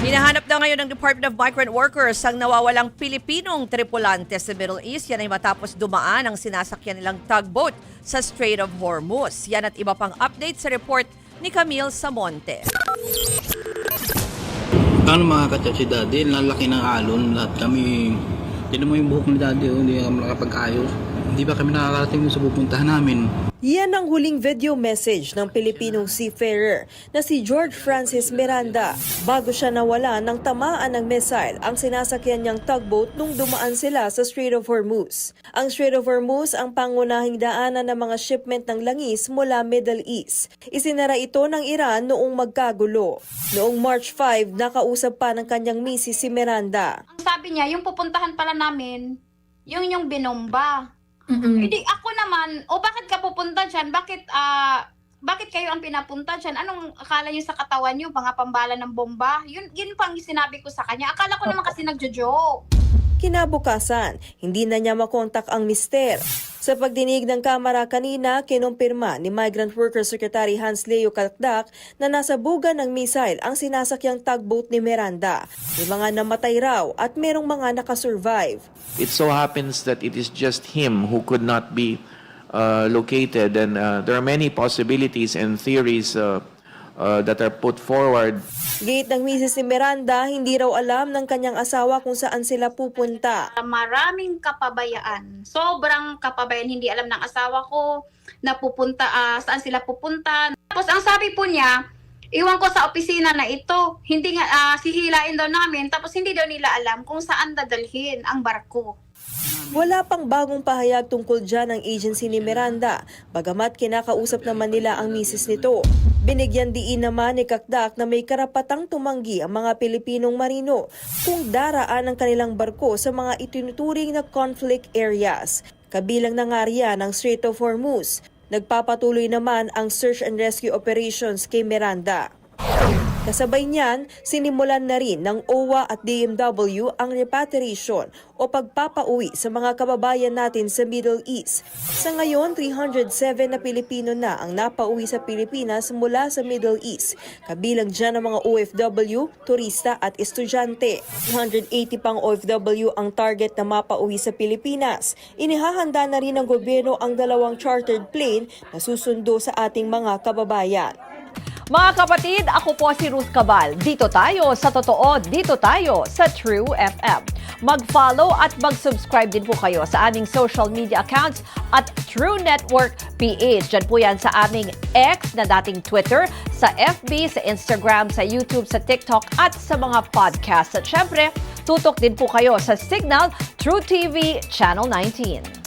Hinahanap na ngayon ng Department of Migrant Workers ang nawawalang Pilipinong tripulante sa Middle East. Yan ay matapos dumaan ang sinasakyan nilang tugboat sa Strait of Hormuz. Yan at iba pang update sa report ni Camille Samonte. Paano makakatya si Daddy? Lalaki ng alon. Lahat kami, tinan mo yung buhok ni Daddy, hindi kami nakapag-ayos. Hindi ba kami nakakarating sa pupuntahan namin? Yan ang huling video message ng Pilipinong seafarer na si George Francis Miranda bago siya nawala ng tamaan ng missile ang sinasakyan niyang tugboat nung dumaan sila sa Strait of Hormuz. Ang Strait of Hormuz ang pangunahing daanan ng mga shipment ng langis mula Middle East. Isinara ito ng Iran noong magkagulo. Noong March 5, nakausap pa ng kanyang misis si Miranda. Ang sabi niya, yung pupuntahan pala namin, yung binomba. Hindi ako naman, bakit ka pupunta dyan? Bakit kayo ang pinapunta dyan? Anong akala niyo sa katawan niyo? Mga pambala ng bomba? Yun pang sinabi ko sa kanya. Akala ko naman kasi nagjo-joke. Kinabukasan, hindi na niya makontak ang mister. Sa pagdinig ng kamera kanina, kinumpirma ni Migrant Workers Secretary Hans Leo Calacdac na nasa buga ng missile ang sinasakyang tugboat ni Miranda. May mga namatay raw at merong mga nakasurvive. It so happens that it is just him who could not be located, and there are many possibilities and theories that are put forward. Gate ng misis ni Miranda, hindi raw alam ng kanyang asawa kung saan sila pupunta. Maraming kapabayaan. Sobrang kapabayaan. Hindi alam ng asawa ko na pupunta, saan sila pupunta. Tapos ang sabi po niya, iwan ko sa opisina na ito. Hindi nga, sihilain daw namin. Tapos hindi daw nila alam kung saan dadalhin ang barko. Wala pang bagong pahayag tungkol dyan ang agency ni Miranda, bagamat kinakausap naman nila ang misis nito. Binigyan diin naman ni Calacdac na may karapatang tumanggi ang mga Pilipinong marino kung daraan ang kanilang barko sa mga itinuturing na conflict areas. Kabilang na nga riyan ang Strait of Hormuz. Nagpapatuloy naman ang search and rescue operations kay Miranda. Kasabay niyan, sinimulan na rin ng OWA at DMW ang repatriation o pagpapauwi sa mga kababayan natin sa Middle East. Sa ngayon, 307 na Pilipino na ang napauwi sa Pilipinas mula sa Middle East. Kabilang dyan ang mga OFW, turista at estudyante. 180 pang OFW ang target na mapauwi sa Pilipinas. Inihahanda na rin ng gobyerno ang 2 chartered plane na susundo sa ating mga kababayan. Mga kapatid, ako po si Ruth Cabal. Dito tayo sa totoo, dito tayo sa True FM. Mag-follow at mag-subscribe din po kayo sa aming social media accounts at True Network PH. Diyan po yan sa aming X na dating Twitter, sa FB, sa Instagram, sa YouTube, sa TikTok at sa mga podcast. At syempre, tutok din po kayo sa Signal True TV Channel 19.